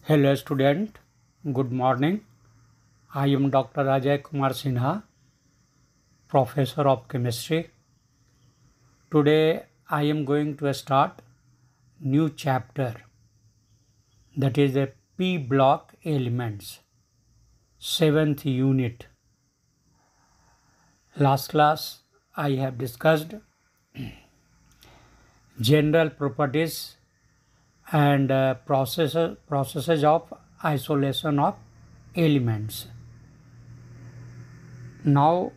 Hello student, good morning. I am Dr. Ajay Kumar Sinha, Professor of Chemistry. Today I am going to start new chapter, that is the P block elements, 7th unit. Last class I have discussed general properties and processes of isolation of elements. Now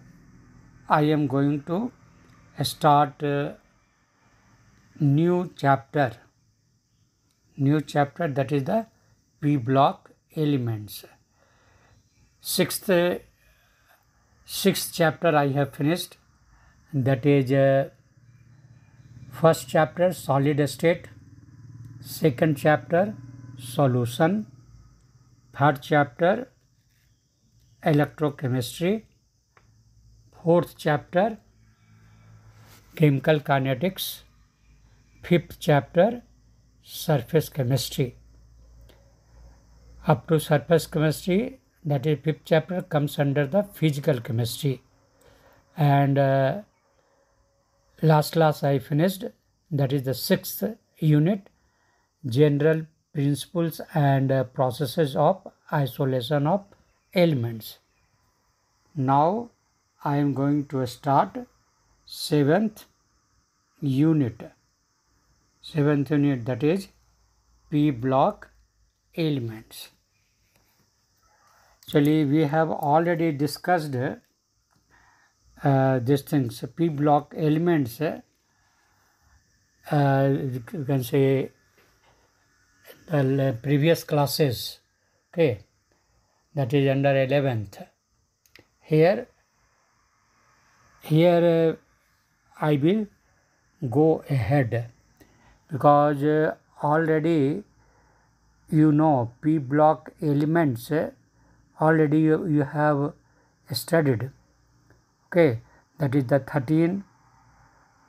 I am going to start new chapter that is the P block elements. Sixth chapter I have finished, that is first chapter solid state, second chapter solution, third chapter electrochemistry, fourth chapter chemical kinetics, fifth chapter surface chemistry. Up to surface chemistry, that is fifth chapter, comes under the physical chemistry. And last class I finished, that is the sixth unit, general principles and processes of isolation of elements. Now I am going to start seventh unit, that is P block elements. Actually, we have already discussed these things. P block elements, you can say the previous classes, okay, that is under 11th. Here I will go ahead because already you know P block elements already you have studied, okay, that is the 13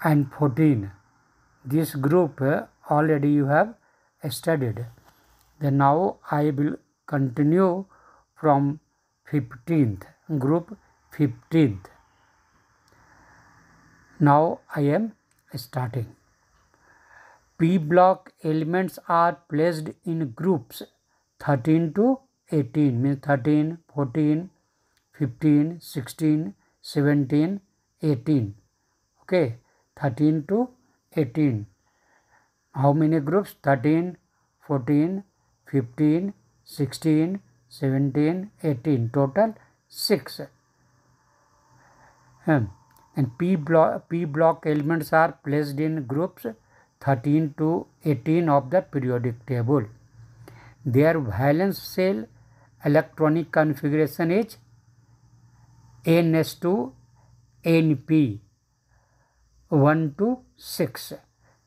and 14. This group already you have studied. Then now I will continue from 15th, group 15th. Now I am starting. P block elements are placed in groups 13 to 18, means 13, 14, 15, 16, 17, 18. Okay, 13 to 18. How many groups? 13, 14, 15, 16, 17, 18. Total 6. And P block elements are placed in groups 13 to 18 of the periodic table. Their valence shell electronic configuration is NS2 NP 1 to 6,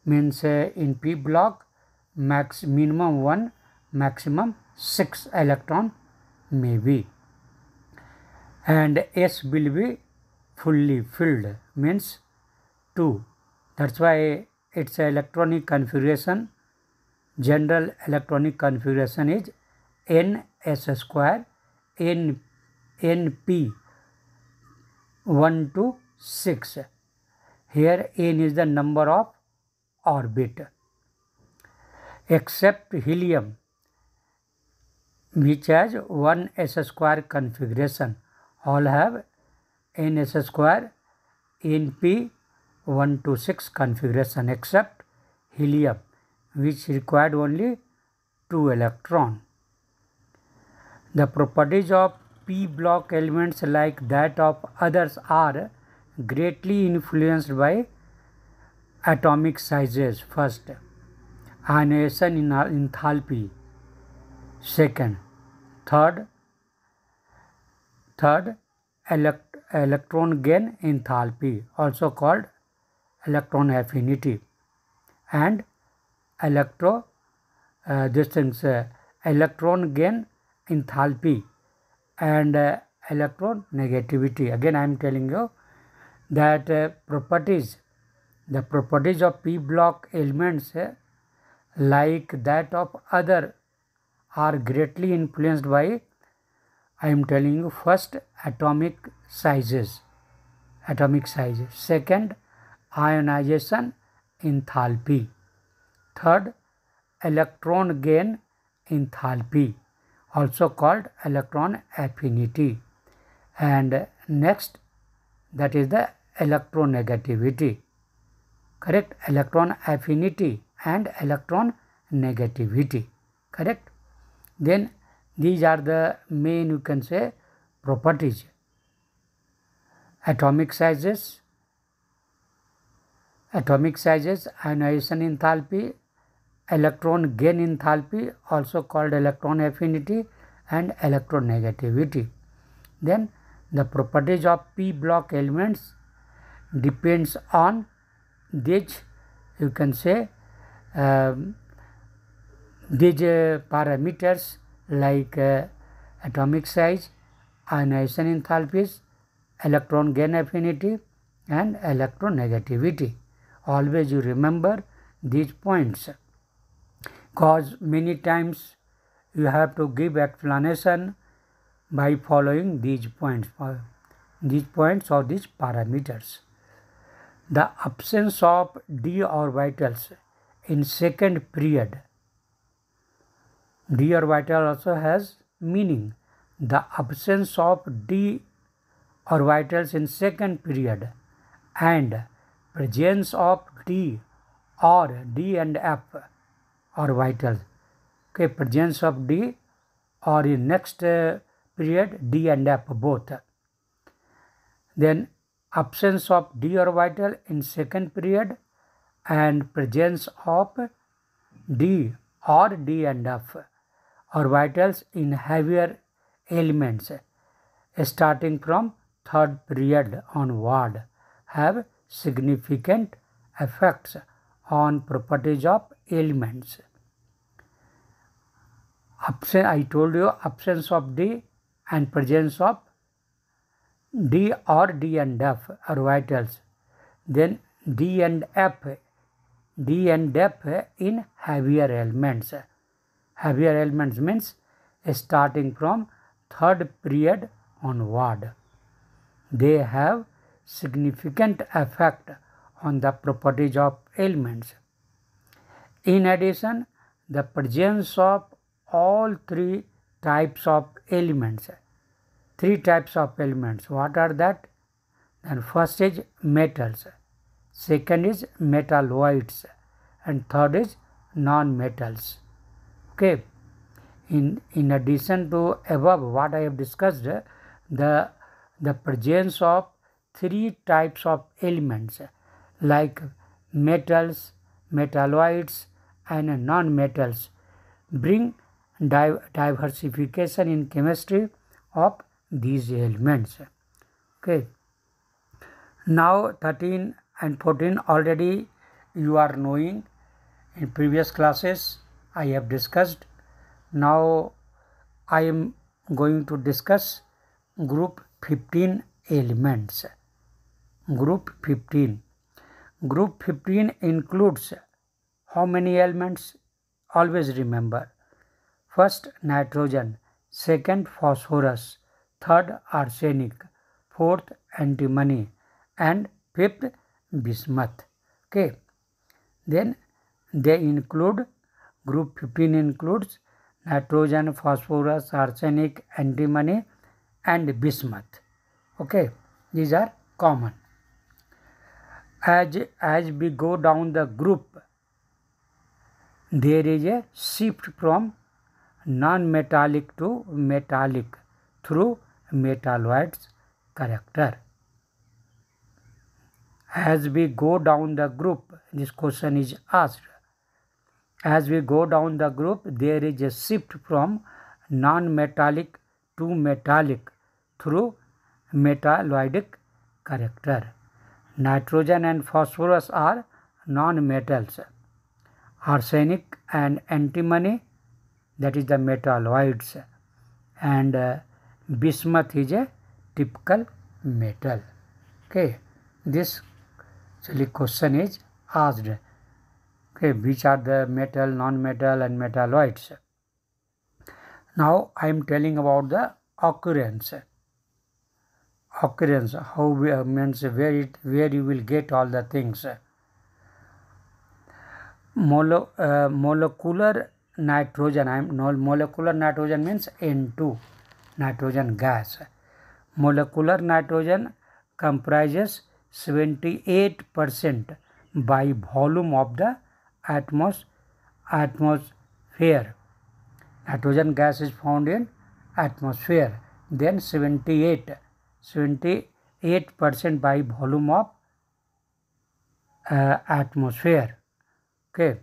means in P block minimum 1, maximum 6 electron may be, and S will be fully filled, means 2. That's why its electronic configuration, general electronic configuration is NS square NP 1 to 6. Here N is the number of orbit. Except helium, which has 1 S square configuration, all have NS square NP 1 to 6 configuration, except helium, which required only 2 electron. The properties of P block elements, like that of others, are greatly influenced by atomic sizes. First, ionization enthalpy. Second, third electron gain enthalpy, also called electron affinity, and electron gain enthalpy and electron negativity. Again I am telling you that the properties of P block elements, like that of other are greatly influenced by, I am telling you, first atomic sizes, second ionization enthalpy, third electron gain enthalpy, also called electron affinity, and next, that is the electronegativity. Correct? Electron affinity and electron negativity. Correct? Then these are the main, you can say, properties. Atomic sizes, ionization enthalpy, electron gain enthalpy, also called electron affinity, and electronegativity. Then the properties of p block elements depends on these, you can say, these parameters like atomic size, ionization enthalpies, electron gain affinity, and electronegativity. Always you remember these points, because many times you have to give explanation by following these points or these parameters. The absence of d orbitals in second period. D orbital also has meaning. The absence of d orbitals in second period and presence of d or d and f orbitals. Okay, presence of d or in next period d and f both. Then absence of d orbital in second period and presence of d or d and f orbitals in heavier elements starting from third period onward have significant effects on properties of elements. I told you absence of d and presence of d or d and f orbitals. Then d and f in heavier elements. Heavier elements means starting from third period onward. They have significant effect on the properties of elements. In addition, the presence of all three types of elements. What are that? Then first is metals, second is metalloids, and third is non-metals. Okay. In addition to above what I have discussed, the presence of three types of elements like metals, metalloids, and non-metals bring diversification in chemistry of these elements. Okay. Now 13 and 14 already you are knowing. In previous classes I have discussed. Now I am going to discuss group 15 elements. Group 15. Group 15 includes how many elements? Always remember. First nitrogen, second phosphorus, third arsenic, fourth antimony, and fifth bismuth. Okay. Then they include, group 15 includes nitrogen, phosphorus, arsenic, antimony, and bismuth. Okay, these are common. As we go down the group, there is a shift from non-metallic to metallic through metalloids character. As we go down the group, this question is asked. As we go down the group, there is a shift from non-metallic to metallic through metalloidic character. Nitrogen and phosphorus are non-metals. Arsenic and antimony, that is the metalloids, and bismuth is a typical metal. Okay, this question is asked. Okay, which are the metal, non-metal, and metalloids? Now I am telling about the occurrence. Occurrence, how we means where you will get all the things. Molecular nitrogen. Molecular nitrogen means N2, nitrogen gas. Molecular nitrogen comprises 78% by volume of the atmosphere. Nitrogen gas is found in atmosphere. Then 78% by volume of atmosphere. Okay,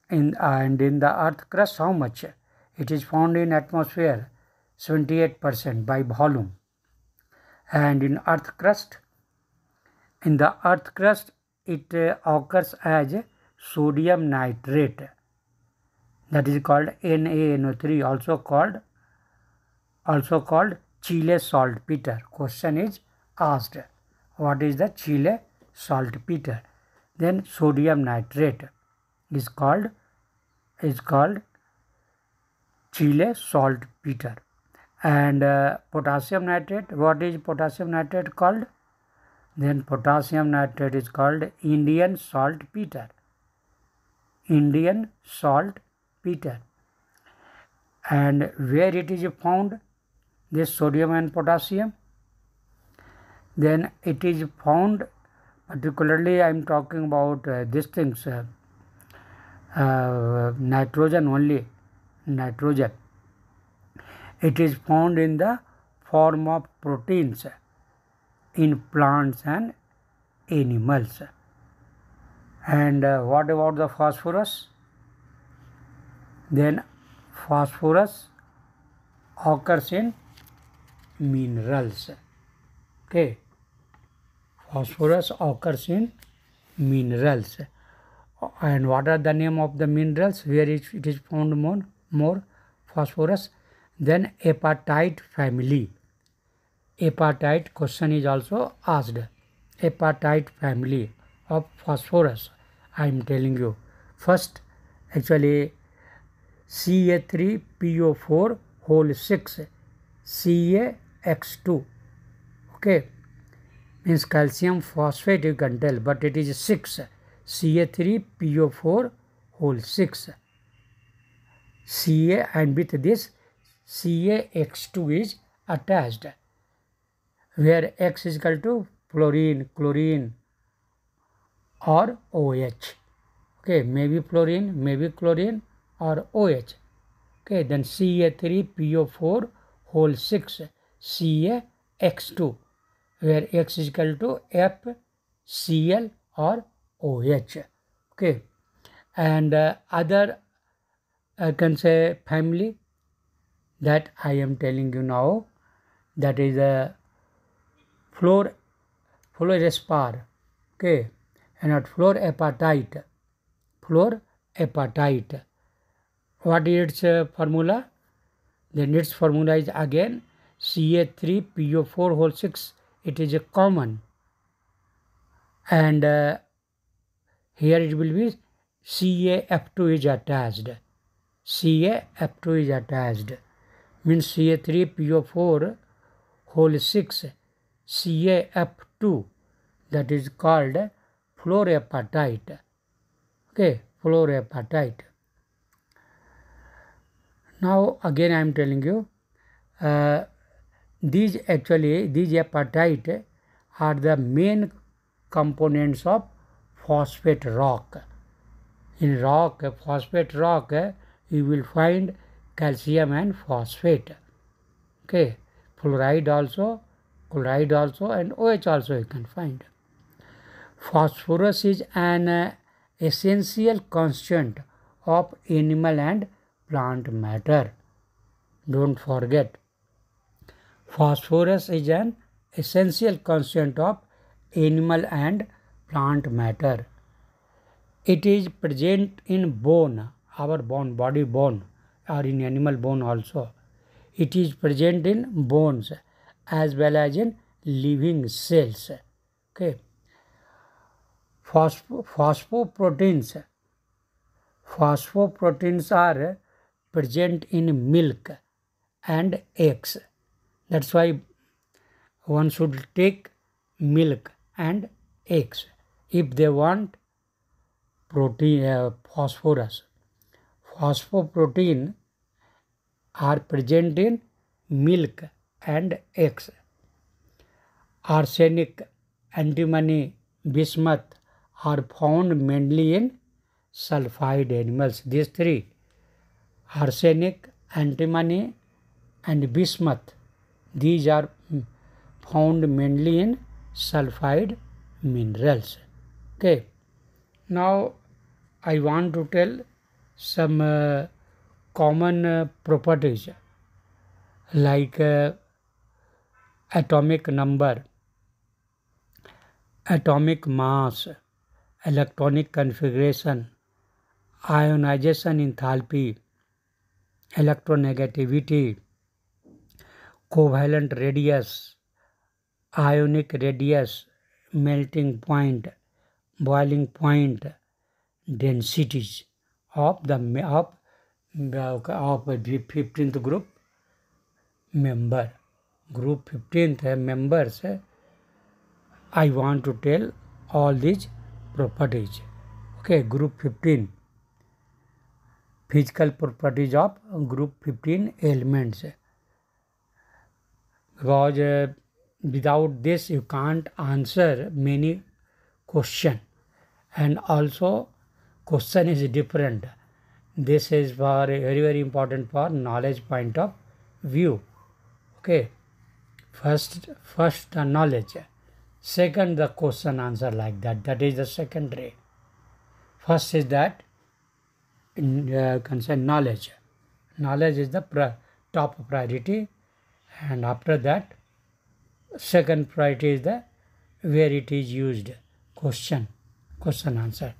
and in the earth crust, how much? It is found in atmosphere, 78% by volume. And in the earth crust, it occurs as sodium nitrate, that is called NaNO3, also called Chile saltpeter. Question is asked, what is the Chile saltpeter? Then sodium nitrate is called Chile saltpeter. And potassium nitrate, what is potassium nitrate called? Then potassium nitrate is called Indian saltpeter. Indian saltpeter. And where it is found, this sodium and potassium? Then it is found, particularly I am talking about these things, nitrogen only, nitrogen. It is found in the form of proteins in plants and animals. And what about the phosphorus? Then phosphorus occurs in minerals. Okay, phosphorus occurs in minerals. And what are the name of the minerals where it is found more phosphorus? Then apatite family. Apatite question is also asked. Apatite family of phosphorus, I am telling you. First, actually Ca3PO4 whole 6 CaX2. Okay, means calcium phosphate you can tell, but it is 6 Ca3PO4 whole 6 Ca, and with this CaX2 is attached, where X is equal to fluorine, chlorine or OH. Okay, maybe fluorine, maybe chlorine or OH. Okay, then Ca3PO4 whole 6 CaX2, where X is equal to FCl or OH. Okay, and other I can say family that I am telling you now, that is a fluorspar. Okay, and not fluorapatite. Fluorapatite. What is its formula? Then its formula is again Ca3PO4 whole 6. It is a common, and here it will be CaF2 is attached. CaF2 is attached, means Ca3PO4 whole 6 CaF2, that is called fluorapatite. Okay, fluorapatite. Now again I am telling you, these apatite are the main components of phosphate rock. In phosphate rock, you will find calcium and phosphate. Okay, chloride also, and OH also you can find. Phosphorus is an essential constant of animal and plant matter. Don't forget, phosphorus is an essential constant of animal and plant matter. It is present in bone, our bone, body bone, or in animal bone also. It is present in bones as well as in living cells. Okay. Phosphoproteins are present in milk and eggs. That's why one should take milk and eggs if they want protein, phosphorus. Phosphoprotein are present in milk and eggs. Arsenic, antimony, bismuth are found mainly in sulfide animals. These three, arsenic, antimony and bismuth, these are found mainly in sulfide minerals. Okay. Now I want to tell some common properties like atomic number, atomic mass, electronic configuration, ionization enthalpy, electronegativity, covalent radius, ionic radius, melting point, boiling point, densities of the 15th group member. Group 15th members, I want to tell all these properties. Okay, group 15. Physical properties of group 15 elements. Because without this you can't answer many questions. And also question is different. This is for very, very important for knowledge point of view. Okay. First the knowledge. Second, the question answer like that. That is the secondary. First is that concern knowledge. Knowledge is the top priority, and after that, second priority is the where it is used. Question answer.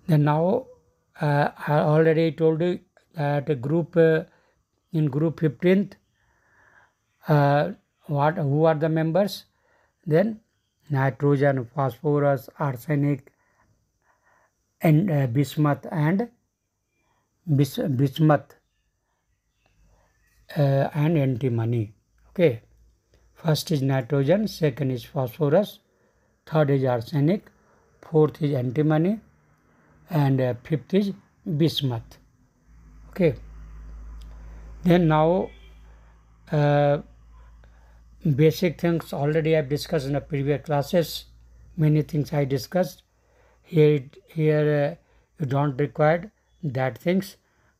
Then now I already told you that in group 15th, who are the members? Then nitrogen, phosphorus, arsenic, and bismuth and antimony. Okay. First is nitrogen, second is phosphorus, third is arsenic, fourth is antimony, and fifth is bismuth. Okay. Then now basic things already I have discussed in the previous classes. Many things I discussed. Here you don't require that things,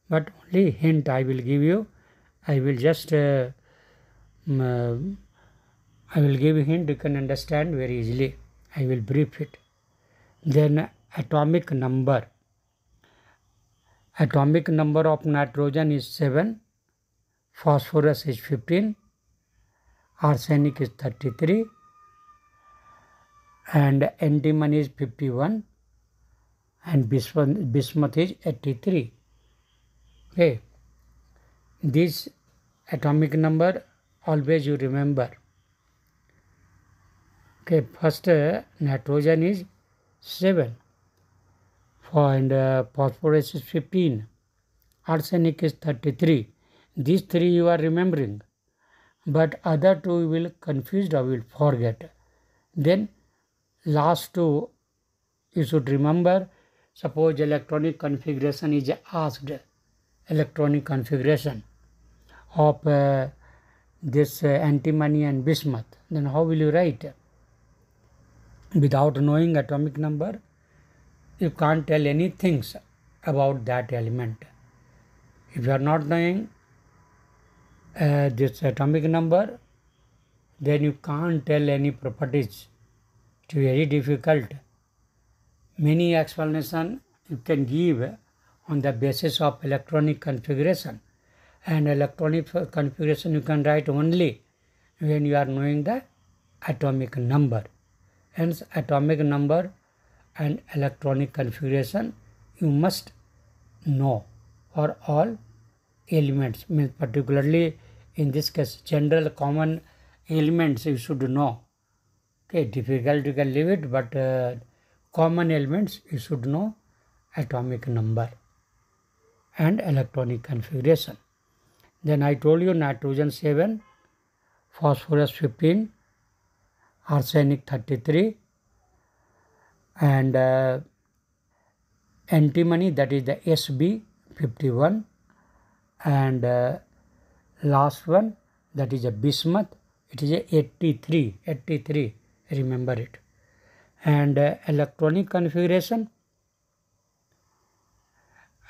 but only hint I will give you. I will just I will give a hint, you can understand very easily. I will brief it. Then atomic number. Atomic number of nitrogen is 7, phosphorus is 15, arsenic is 33, and antimony is 51, and bismuth is 83. Okay. This atomic number always you remember. Okay, first nitrogen is 7, and phosphorus is 15, arsenic is 33. These three you are remembering, but other two you will confused or will forget. Then last two you should remember. Suppose electronic configuration is asked, electronic configuration of this antimony and bismuth, then how will you write? Without knowing atomic number, you can't tell anything about that element. If you are not knowing this atomic number, then you can't tell any properties. It is very difficult. Many explanation you can give on the basis of electronic configuration, and electronic configuration you can write only when you are knowing the atomic number. Hence atomic number and electronic configuration you must know for all elements, means particularly in this case general common elements you should know. Okay, difficult you can leave it, but common elements you should know atomic number and electronic configuration. Then I told you nitrogen 7, phosphorus 15, arsenic 33, and antimony, that is the SB 51, and last one, that is a bismuth, it is a 83, remember it. And electronic configuration,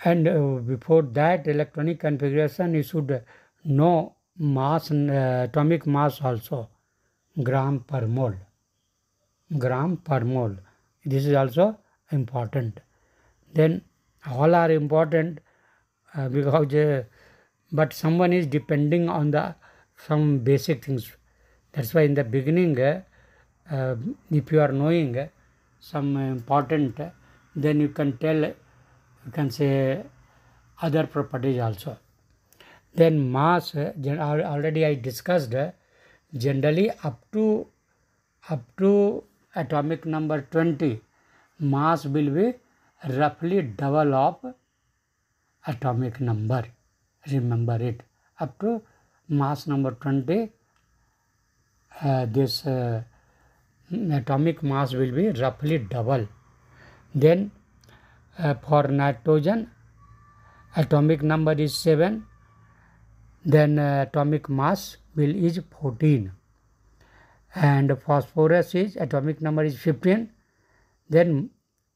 and before that electronic configuration you should know mass, atomic mass also, gram per mole. This is also important. Then all are important because but someone is depending on the some basic things. That's why in the beginning if you are knowing some important, then you can tell, you can say other properties also. Then mass, already I discussed, generally up to atomic number 20, mass will be roughly double of atomic number. Remember it. Up to mass number 20, this atomic mass will be roughly double. Then for nitrogen, atomic number is 7, then atomic mass is 14, and phosphorus is atomic number is 15, then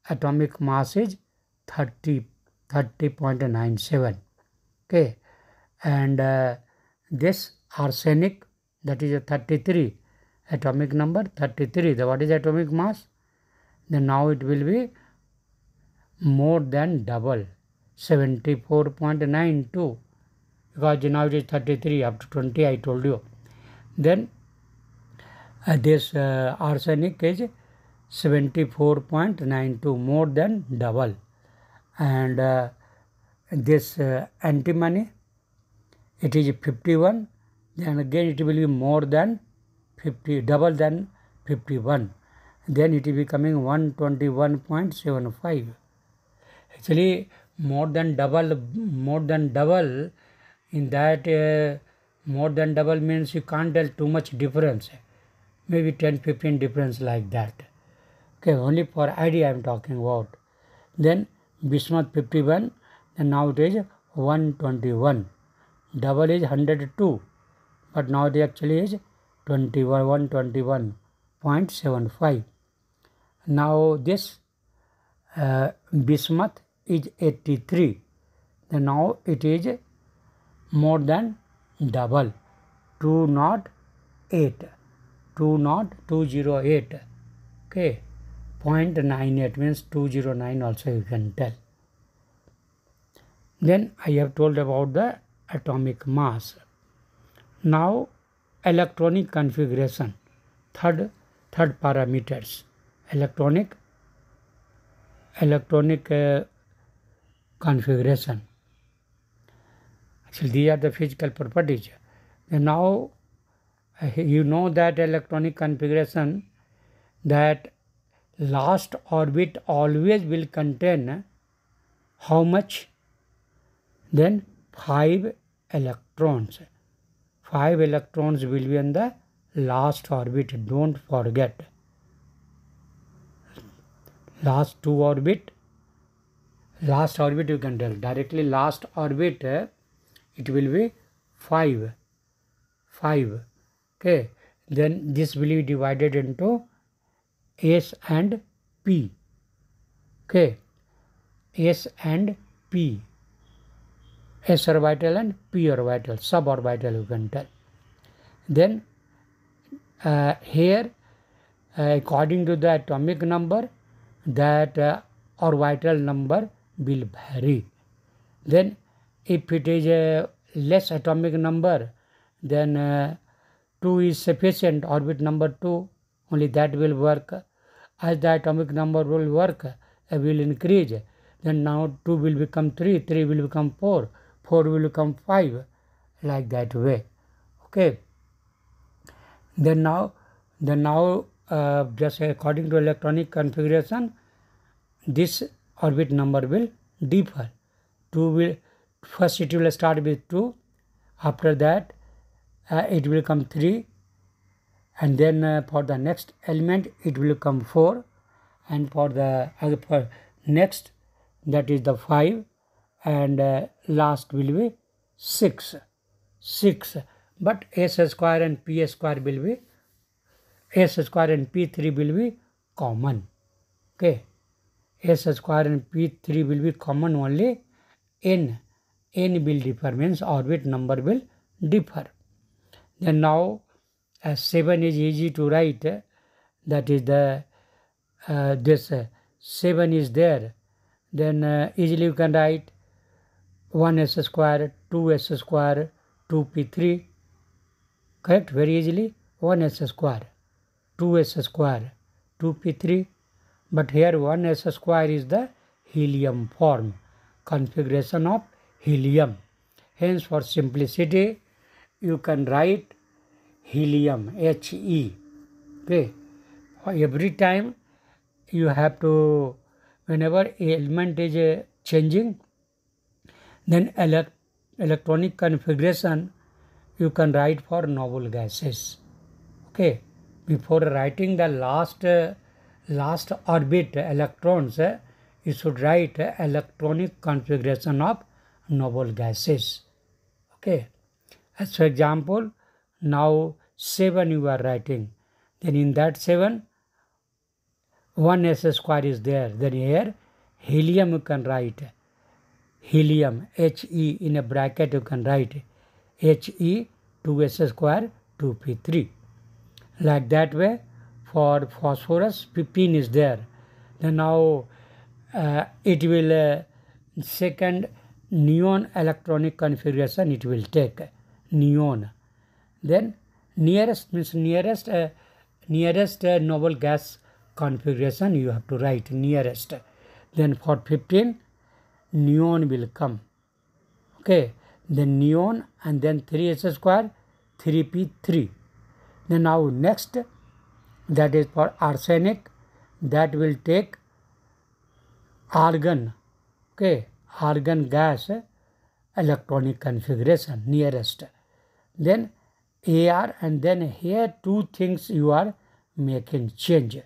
atomic mass is 30.97. Okay, and this arsenic, that is a 33, atomic number 33. What is atomic mass? Then now it will be more than double, 74.92, because now it is 33 up to 20 I told you. Then this arsenic is 74.92, more than double. And this antimony, it is 51, then again it will be more than 50, double than 51, then it is becoming 121.75. Actually more than double, in that more than double means you can't tell too much difference, maybe 10-15 difference like that. Okay, only for idea I am talking about. Then bismuth 51, and now it is 121, double is 102, but now it actually is 121.75. Now this bismuth is 83, then now it is more than double, 208, okay, 0.98 means 209 also you can tell. Then I have told about the atomic mass. Now electronic configuration, third parameters, electronic configuration. Actually these are the physical properties. And now you know that electronic configuration, that last orbit always will contain how much? Then 5 electrons. 5 electrons will be in the last orbit, don't forget. Last orbit you can tell directly, last orbit it will be 5, okay. Then this will be divided into S and P, okay, S and P, S orbital and P orbital, suborbital you can tell. Then here according to the atomic number, that orbital number will vary. Then if it is a less atomic number, then 2 is sufficient, orbit number 2, only that will work. As the atomic number will work, will increase, then now 2 will become 3, 3 will become 4, 4 will become 5, like that way, okay. Then now just according to electronic configuration, this orbit number will differ. 2 will, first it will start with 2, After that it will come 3, and then for the next element it will come 4, and for the for next, that is the 5, and last will be 6. But s square and p square will be, s square and p3 will be common. Okay, s square and p3 will be common only. N will differ, means orbit number will differ. Then now as 7 is easy to write, that is the this 7 is there, then easily you can write 1s square, 2s square, 2p3, correct, very easily. 1s square, 2s square, 2p3, but here 1s square is the helium form, configuration of helium. Hence for simplicity you can write helium, He. Okay, every time you have to, whenever element is changing, then electronic configuration you can write for noble gases. Okay, before writing the last orbit electrons, you should write electronic configuration of noble gases. Okay, as for example, now 7 you are writing, then in that 7 1s square is there, then here helium you can write, helium, He, in a bracket you can write He 2s square 2p3. Like that way. For phosphorus 15 is there, then now it will second neon electronic configuration it will take, neon. Then nearest means nearest noble gas configuration you have to write nearest. Then for 15 neon will come. Okay, then neon, and then 3s square 3p3. Then now next, that is for arsenic, that will take argon. Okay, argon gas electronic configuration nearest. Then Ar, and then here two things you are making change.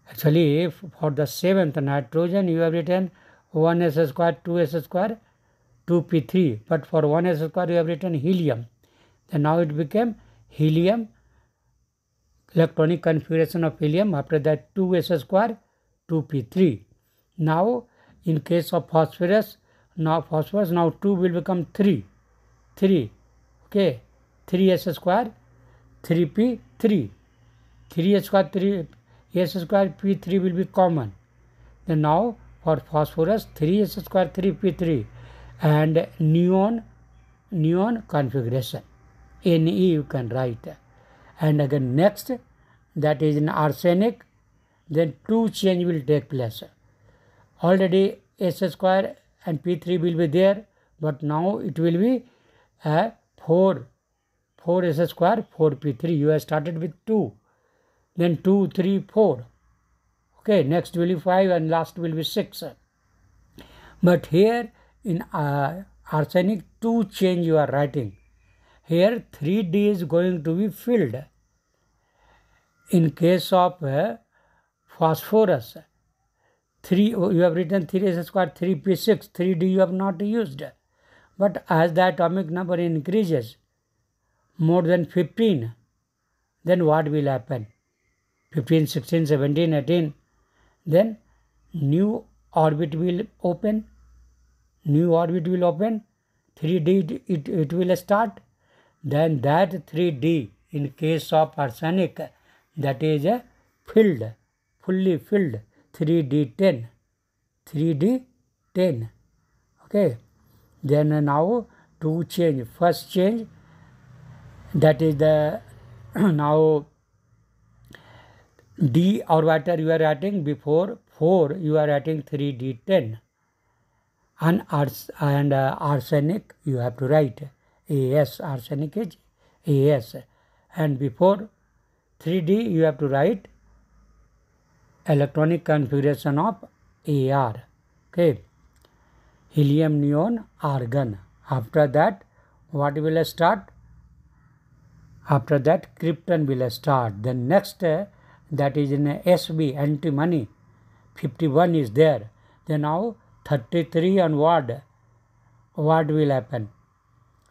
Actually, for the 7th nitrogen you have written 1s square 2s square 2p3, but for 1s square you have written helium. Then now it became helium, electronic configuration of helium, after that 2s square 2p3. Now in case of phosphorus, now 2 will become 3. Okay, 3s square 3p3, 3s square 3s square p3 will be common. Then now for phosphorus 3s square 3p3, and neon configuration Ne you can write. And again next, that is in arsenic, then 2 change will take place. Already s square and p3 will be there, but now it will be 4s square 4p3. You have started with 2, then 2 3 4. Okay, next will be 5, and last will be 6. But here in arsenic 2 change you are writing. Here 3D is going to be filled. In case of phosphorus, 3 you have written 3s square 3p6, 3D you have not used. But as the atomic number increases more than 15, then what will happen? 15, 16, 17, 18, then new orbit will open. 3D it will start. Then that 3D in case of arsenic, that is fully filled, 3D10. Okay, then now to change, first change, that is the now D orbital you are writing, before 4 you are writing 3D10, and arsenic you have to write As, arsenic is As, and before 3D you have to write electronic configuration of Ar. Okay, helium, neon, argon. After that what will start? After that, krypton will start. Then next, that is in SB, antimony, 51 is there. Then now 33 onward, what will happen?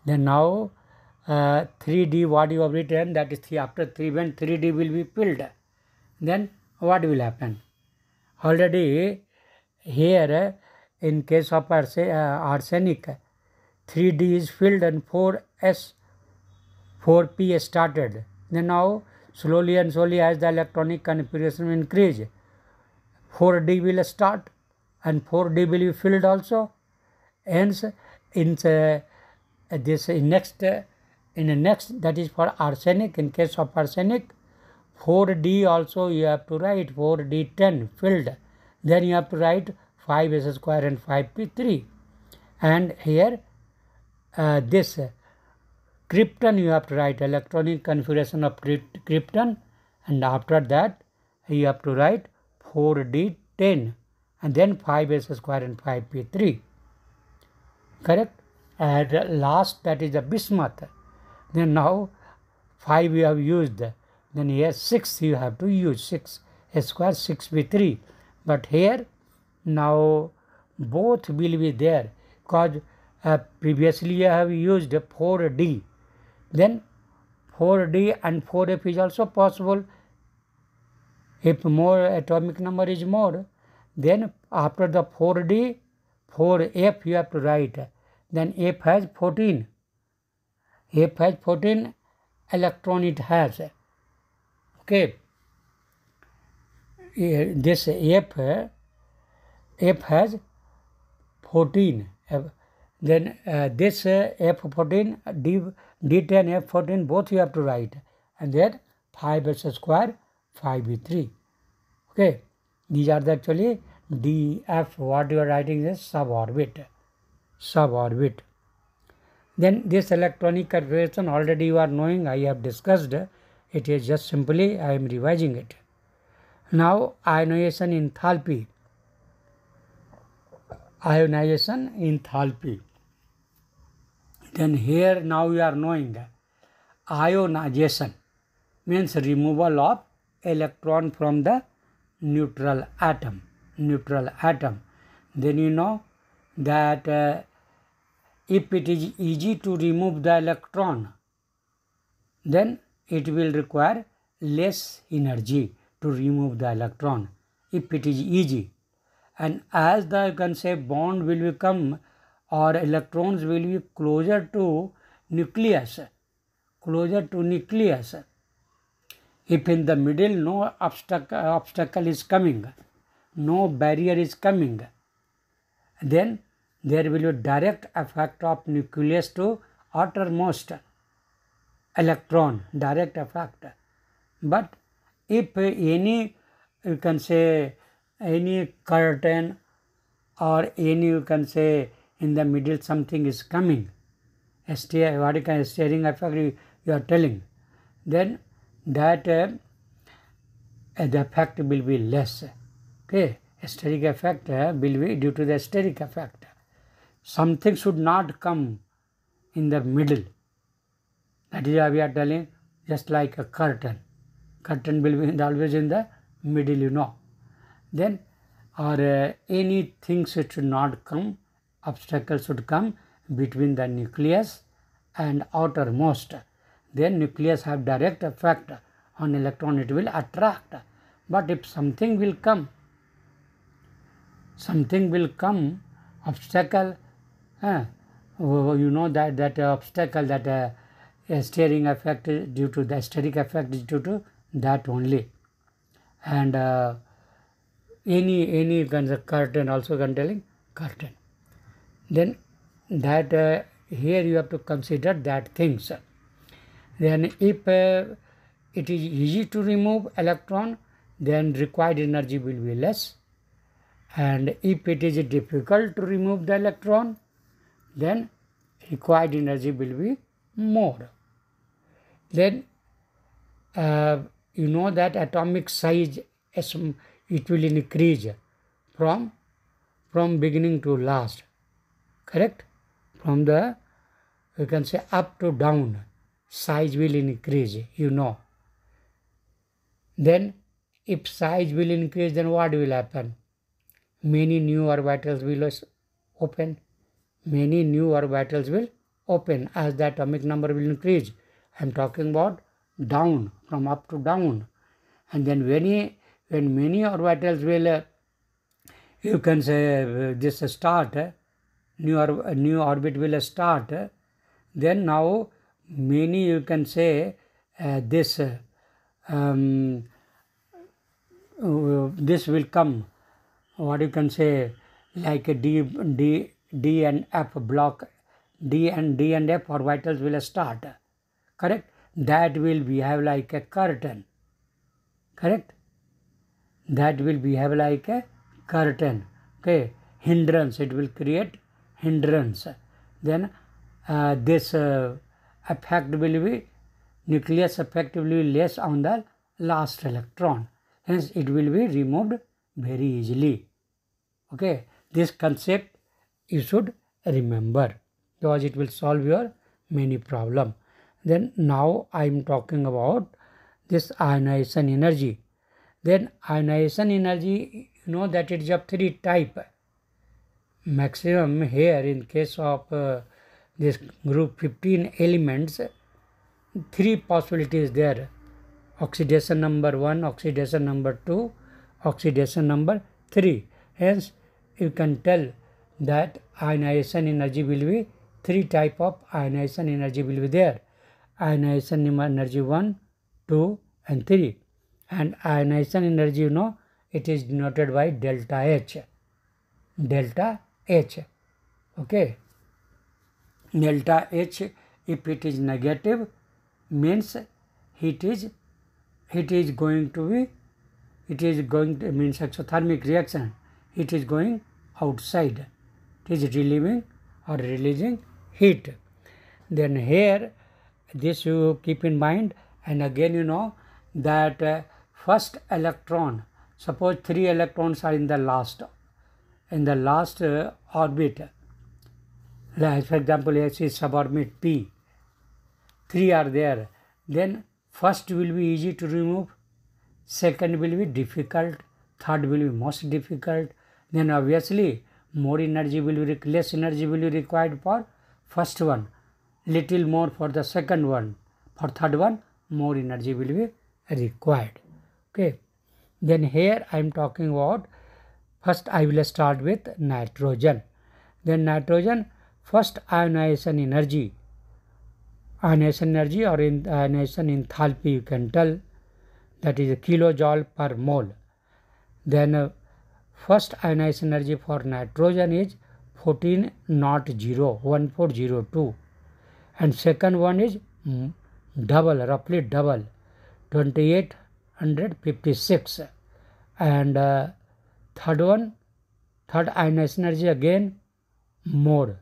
Then now 3D, what you have written, that is after 3, when 3D will be filled, then what will happen? Already here, in case of arsenic, 3D is filled and 4P started. Then now slowly and slowly, as the electronic configuration increase, 4D will start and 4D will be filled also. Hence, in the next, that is for arsenic. In case of arsenic, 4D also you have to write 4D10 filled. Then you have to write 5s square and 5p3. And here this krypton you have to write electronic configuration of krypton, and after that you have to write 4D10 and then 5s square and 5p3. Correct? And last, that is the bismuth. Then now 5 you have used. Then here 6 you have to use, 6 square 6p3. But here now both will be there, because previously I have used 4D. Then 4D and 4F is also possible. If more atomic number is more, then after the 4D, 4F you have to write. Then F has 14. F has 14 electron it has. Okay. This F has 14. Then this F14, D10, F14, both you have to write. And then 5s square, 5b3. Okay. These are the actually DF, what you are writing is suborbit. Suborbit. Then this electronic configuration already you are knowing, I have discussed. It is just simply I am revising it. Now ionization enthalpy. Ionization enthalpy. Then here now you are knowing that ionization means removal of electron from the neutral atom. Neutral atom. Then you know that if it is easy to remove the electron, then it will require less energy to remove the electron, if it is easy. And as the, you can say, bond will become, or electrons will be closer to nucleus, if in the middle no obstacle is coming, no barrier is coming, then there will be direct effect of nucleus to outermost electron, direct effect. But if any, you can say, any curtain or any, you can say, in the middle something is coming, what you can steering effect you are telling, then that the effect will be less. Okay, steric effect will be due to the steric effect. Something should not come in the middle. That is why we are telling, just like a curtain. Curtain will be always in the middle, you know. Then, or anything should not come, obstacle should come between the nucleus and outermost. Then nucleus have direct effect on electron, it will attract. But if something will come, obstacle, you know that obstacle, that steering effect is due to the steric effect is due to that only. And any kind of curtain also containing curtain. Then that here you have to consider that things. Then if it is easy to remove electron, then required energy will be less. And if it is difficult to remove the electron, then required energy will be more. Then you know that atomic size, it will increase from beginning to last. Correct? From the you can say up to down, size will increase, you know. Then if size will increase, then what will happen? Many new orbitals will open. Many new orbitals will open as the atomic number will increase. I am talking about down, from up to down. And then when many orbitals will, you can say this start, new orbit will start, then now many, you can say this will come, what you can say, like a D and F block, D and F orbitals will start, correct? That will behave like a curtain, correct? That will behave like a curtain, okay? Hindrance, it will create hindrance. Then this effect will be, nucleus effect will be less on the last electron, hence it will be removed very easily. Okay, this concept you should remember because it will solve your many problem. Then now I am talking about this ionization energy. Then ionization energy, you know that it is of 3 type. Maximum here in case of this group 15 elements, 3 possibilities there: oxidation number 1, oxidation number 2, oxidation number 3. Hence you can tell that ionization energy will be 3 type of ionization energy will be there: ionization energy 1, 2 and 3. And ionization energy, you know, it is denoted by delta H. Delta H, okay? Delta H, if it is negative, means means exothermic reaction, it is going outside, it is relieving or releasing heat. Then here this you keep in mind. And again, you know that first electron, suppose 3 electrons are in the last orbit, like for example let's say suborbit P, 3 are there, then first will be easy to remove, second will be difficult, third will be most difficult. Then obviously more energy will be, less energy will be required for first one, little more for the second one, for third one more energy will be required. Okay, then here I am talking about, first I will start with nitrogen. Then nitrogen, first ionization energy or in ionization enthalpy you can tell, that is a kilojoule per mole. Then first ionization energy for nitrogen is 1402, and second one is roughly double, 2856, and third ionization energy again more,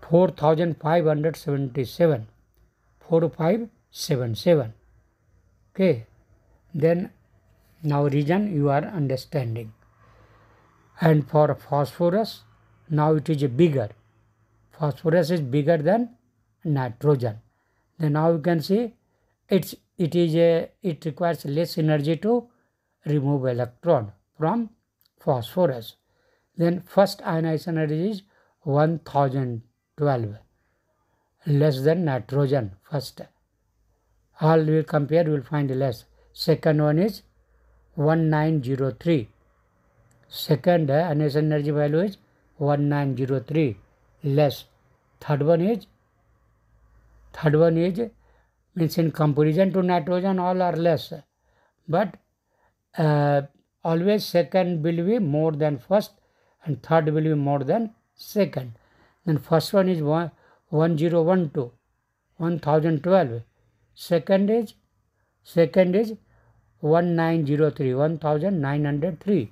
4577, 4577. Okay, then now reason you are understanding. And for phosphorus, now it is bigger, phosphorus is bigger than nitrogen. Then now you can see it requires less energy to remove electron from phosphorus. Then first ionization energy is 1012, less than nitrogen. First, all we will compare, we will find less. Second one is 1903. Second ionization energy value is 1903, less. Third one is means in comparison to nitrogen all are less, but always second will be more than first and third will be more than second. Then first one is 1012, 1012. Second is 1903, 1903.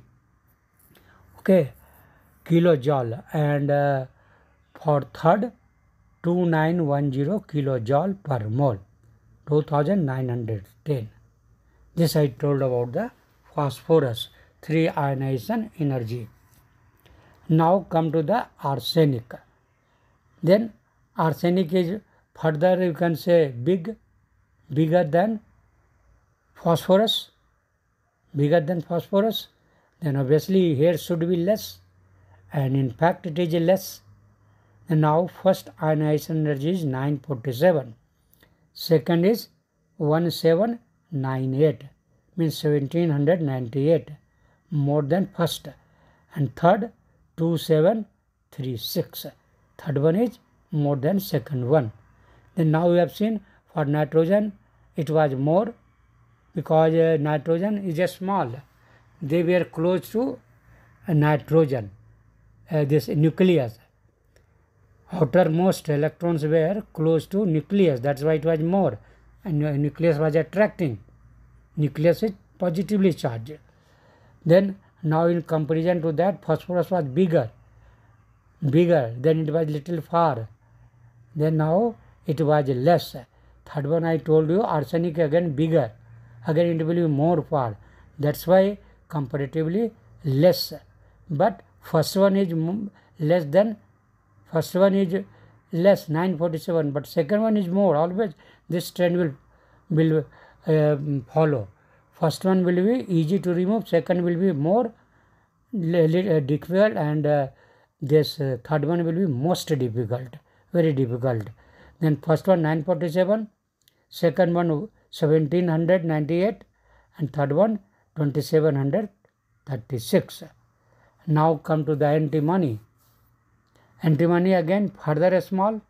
Okay, kilojoule. And for third 2910 kilojoule per mole, 2910. This I told about the phosphorus, 3 ionization energy. Now come to the arsenic. Then arsenic is further, you can say, bigger than phosphorus, then obviously here should be less, and in fact it is less. And now first ionization energy is 947, second is 1798, means 1798, more than first, and third 2736, third one is more than second one. Then now we have seen for nitrogen it was more, because nitrogen is a small, they were close to nitrogen, this nucleus, outermost electrons were close to nucleus, that's why it was more, and nucleus was attracting, nucleus is positively charged. Then now in comparison to that, phosphorus was bigger, then it was little far, then now it was less. Third one I told you, arsenic again bigger, again it will be more far, that's why comparatively less. But first one is less, 947, but second one is more. Always this trend will follow. First one will be easy to remove, second will be more difficult, and this third one will be most difficult, very difficult. Then first one 947, second one 1798, and third one 2736. Now come to the antimony. Antimony again further small,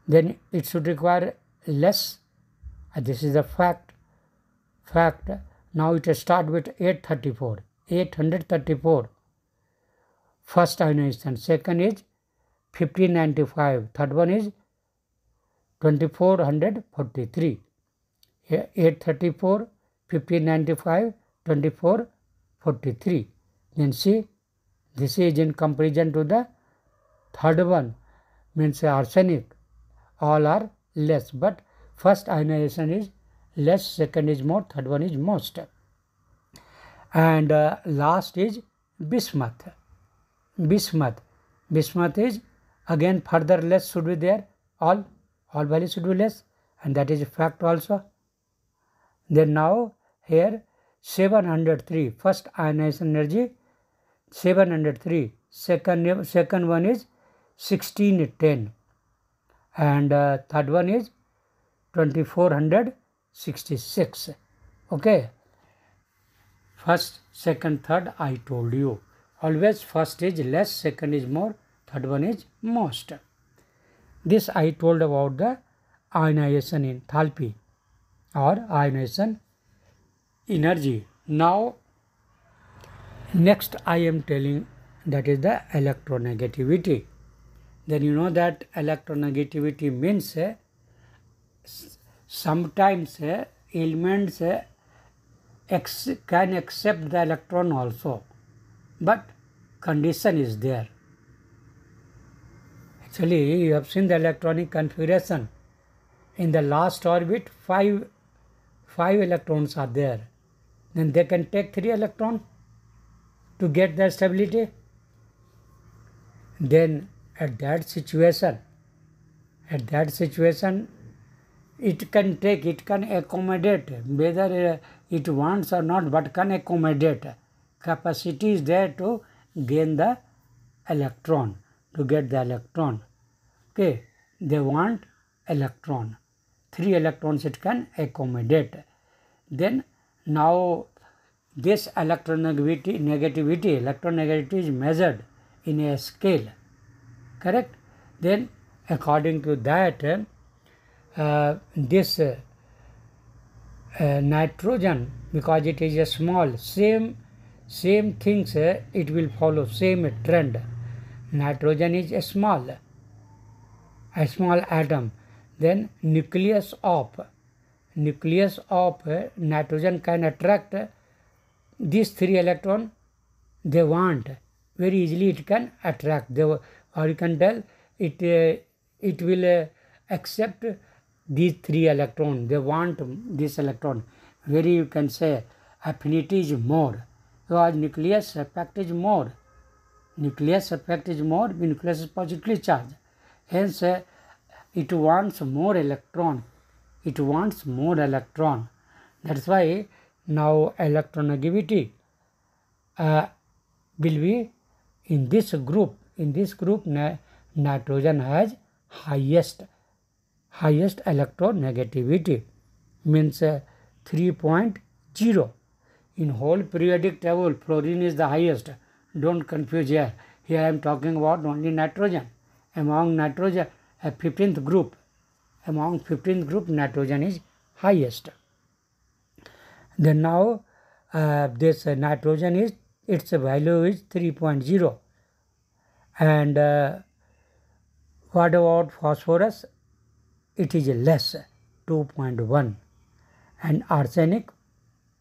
then it should require less. This is the fact. Now it start with 834, first ionization, second is 1595, third one is 2443, 834, 1595, 2443. Then see, this is in comparison to the third one, means arsenic, all are less, but first ionization is less, second is more, third one is most. And last is bismuth. Bismuth is again further less should be there, all values should be less, and that is a fact also. Then now here 703, first ionization energy 703, second one is 1610, and third one is 2466. Okay, first, second, third I told you. Always first is less, second is more, third one is most. This I told about the ionization enthalpy or ionization energy. Now next I am telling, that is the electronegativity. Then you know that electronegativity means sometimes elements can accept the electron also, but condition is there. Actually, you have seen the electronic configuration. In the last orbit, five electrons are there. Then they can take 3 electrons to get their stability. Then at that situation, it can accommodate, whether it wants or not, but can accommodate. Capacity is there to gain the electron, to get the electron. Okay, they want electron, 3 electrons it can accommodate. Then now this electronegativity is measured in a scale, correct? Then according to that, this nitrogen, because it is a small, same things, it will follow same trend. Nitrogen is a small atom. Then nucleus of nitrogen can attract these 3 electrons. They want very easily, it can attract, or you can tell it will accept these 3 electrons. They want this electron, very, you can say, affinity is more, because nucleus effect is more, nucleus is positively charged. Hence, it wants more electron. It wants more electron. That's why now electronegativity will be in this group. In this group, nitrogen has highest electronegativity, means 3.0. In whole periodic table, fluorine is the highest. Don't confuse here. Here I am talking about only nitrogen. Among nitrogen, 15th group. Among 15th group, nitrogen is highest. Then now this nitrogen is, its value is 3.0. And what about phosphorus? It is less, 2.1. And arsenic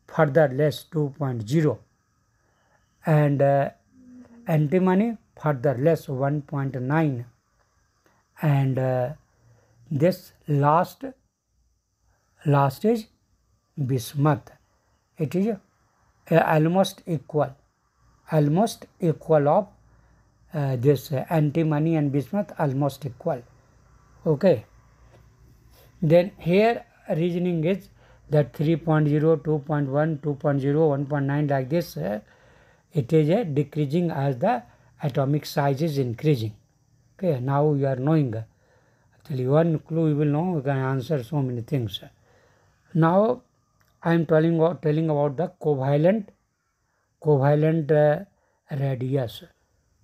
further less, 2.0. And antimony further less, 1.9. And this last is bismuth. It is almost equal of this antimony and bismuth, almost equal. Okay. Then here reasoning is that 3.0, 2.1, 2.0, 1.9 like this, it is decreasing as the atomic size is increasing. Okay, now you are knowing. Actually, one clue you will know, you can answer so many things. Now I am telling about the covalent radius.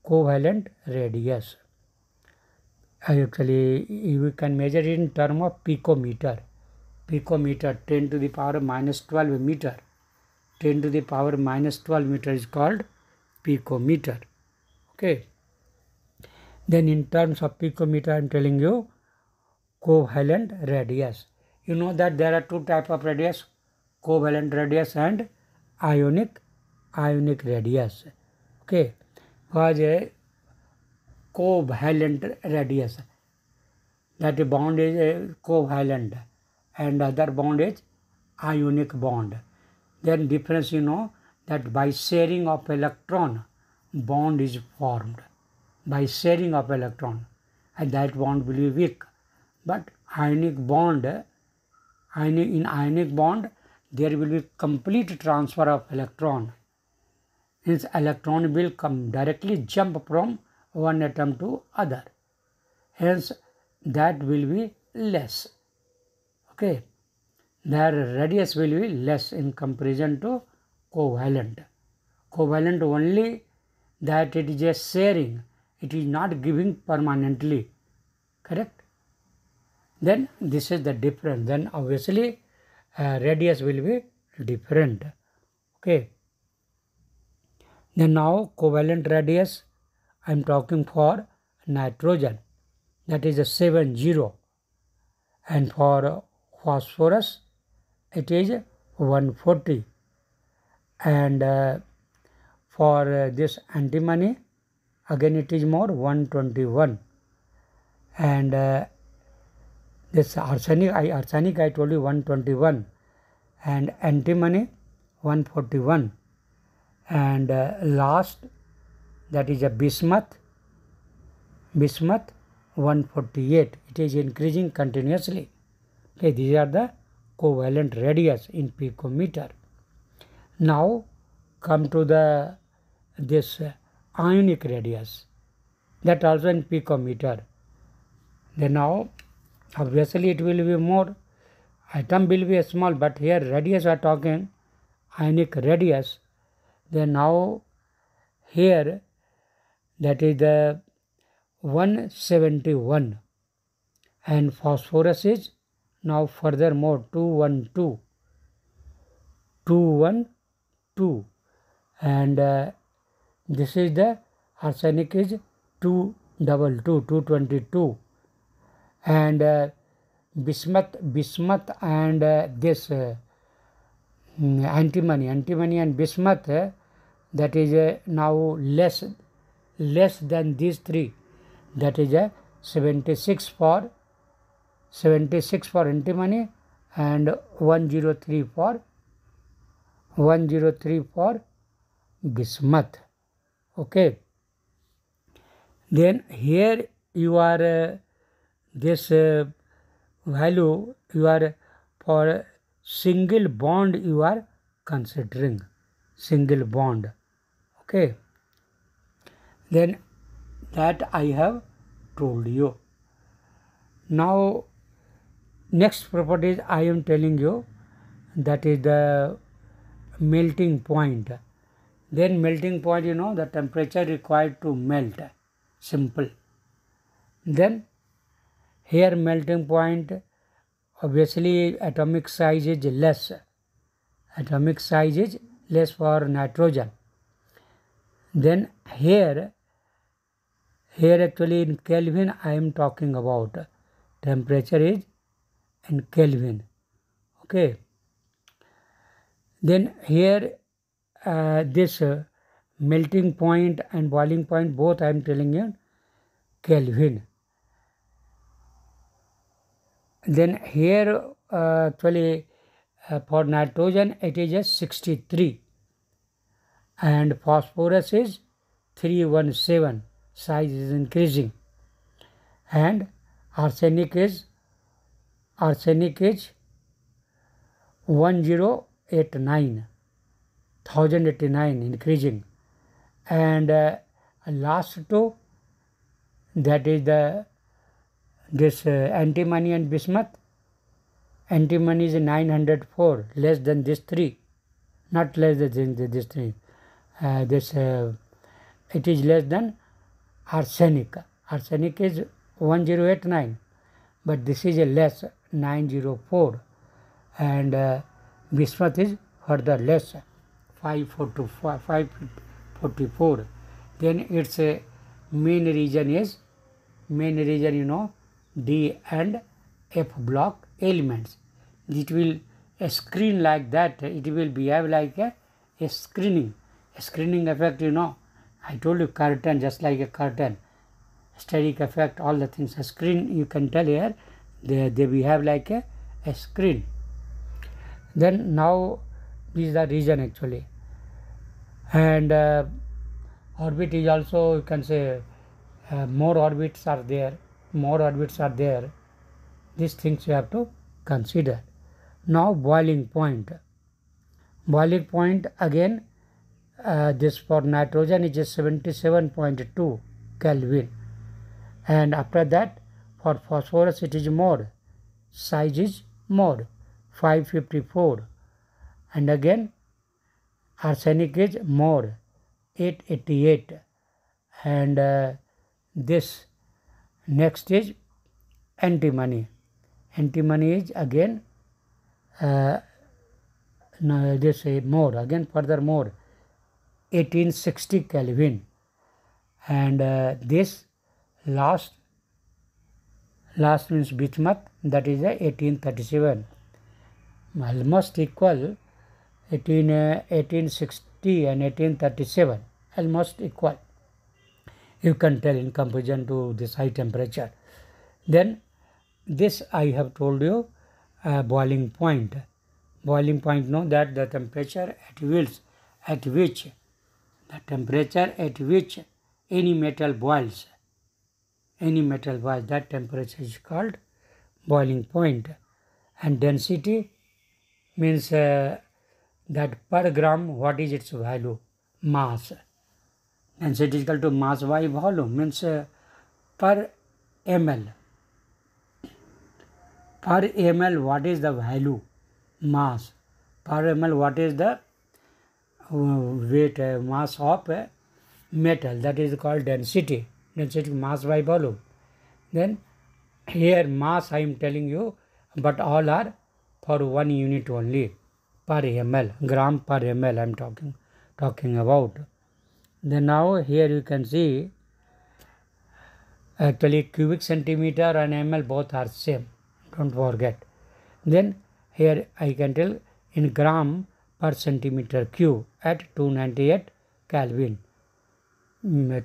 Covalent radius. Actually, you can measure it in term of picometer. Picometer, 10 to the power minus 12 meter. 10 to the power minus 12 meter is called picometer. Okay. Then in terms of picometer, I am telling you covalent radius. You know that there are two types of radius, covalent radius and ionic radius. Okay. Was a covalent radius, that bond is covalent and other bond is ionic bond. Then difference, you know that by sharing of electron bond is formed, by sharing of electron, and that bond will be weak. But ionic bond, in ionic bond there will be complete transfer of electron. Hence electron will come directly jump from one atom to other. Hence that will be less. Okay. Their radius will be less in comparison to covalent. Covalent only that it is a sharing. It is not giving permanently. Correct? Then this is the difference. Then obviously radius will be different. Okay. Then now covalent radius, I am talking for nitrogen, that is a 70, and for phosphorus it is 140, and for this antimony again it is more, 121, and this arsenic I told you 121, and antimony 141, and last that is a bismuth 148. It is increasing continuously. Okay, these are the covalent radius in picometer. Now come to this ionic radius, that also in picometer. Then now obviously it will be more, atom will be small, but here radius are talking ionic radius. Then now here that is the 171, and phosphorus is now furthermore 212, and this is the arsenic is 222, and bismuth and this antimony and bismuth, that is now less than these three, that is 76 for antimony and 103 for bismuth. Okay. Then here you are this value you are for single bond you are considering, single bond. Okay, then that I have told you. Now next properties I am telling you, that is the melting point. Then melting point, you know, the temperature required to melt, simple. Then here melting point, obviously atomic size is less. Atomic size is less for nitrogen. Then here actually in Kelvin I am talking about. Temperature is in Kelvin. Okay. Then here this melting point and boiling point, both I am telling you Kelvin. Then here actually for nitrogen it is just 63 and phosphorus is 317, size is increasing, and arsenic is 1089, increasing, and last two, that is this antimony and bismuth. Antimony is 904, less than this 3, not less than this 3. It is less than arsenic. Arsenic is 1089, but this is a less, 904, and bismuth is further less, 544. Then its main region is, you know, D and F block elements. It will screen like that, it will behave like a screening effect, you know. I told you curtain, just like a curtain, static effect, all the things. A screen, you can tell here, they behave like a screen. Then now this is the region actually, and orbit is also, you can say, more orbits are there. These things you have to consider. Now boiling point. Again, this for nitrogen is 77.2 Kelvin, and after that for phosphorus it is more, size is more, 554, and again arsenic is more, 888, and this next is antimony. Antimony is again this more, again further more, 1860 Kelvin, and this last means bismuth, that is 1837, almost equal. 1860 and 1837 almost equal, you can tell, in comparison to this high temperature. Then this I have told you, boiling point. Know that the temperature at which any metal boils, that temperature is called boiling point. And density means that per gram, what is its value? Mass. Density is equal to mass by volume, means per ml. Per ml, what is the value? Mass. Per ml, what is the weight, mass of metal? That is called density. Density, mass by volume. Then here mass I am telling you, but all are for 1 unit only, per ml, gram per ml I am talking about. Then now here you can see, actually cubic centimeter and ml both are same, don't forget. Then here I can tell in gram per centimeter cube at 298 Kelvin.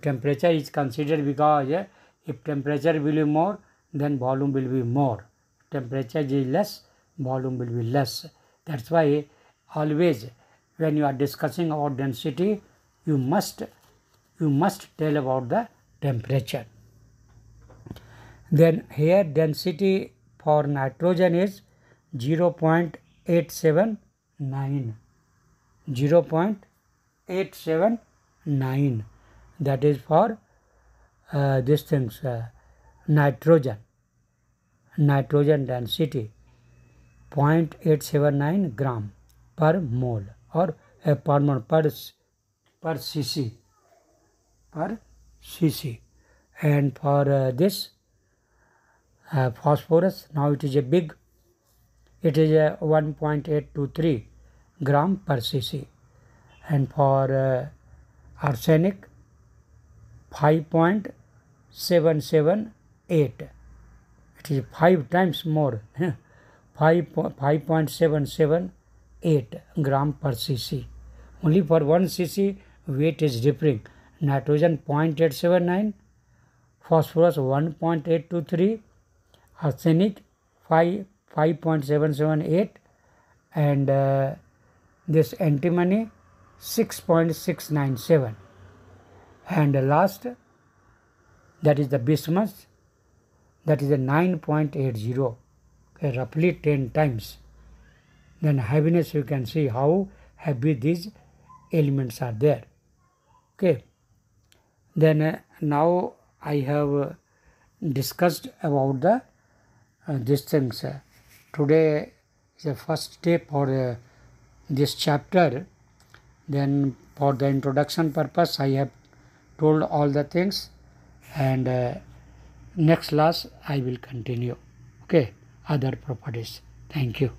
Temperature is considered because if temperature will be more, then volume will be more. Temperature is less, volume will be less. That's why always when you are discussing about density, you must tell about the temperature. Then here density for nitrogen is 0.879. 0.879, that is for these things, nitrogen density 0.879 gram per mole or per mole per cc, and for this phosphorus, now it is a big, it is a 1.823 gram per cc, and for arsenic 5.778, it is 5 times more, 5.778 gram per cc. Only for 1 cc weight is differing. Nitrogen 0.879, phosphorus 1.823, arsenic 5.778, and this antimony 6.697, and last, that is the bismuth, that is a 9.80, okay, roughly 10 times. Then heaviness, you can see how heavy these elements are there. Okay, then now I have discussed about the these things. Today is the first step for this chapter. Then for the introduction purpose, I have told all the things, and next class I will continue. Okay, other properties. Thank you.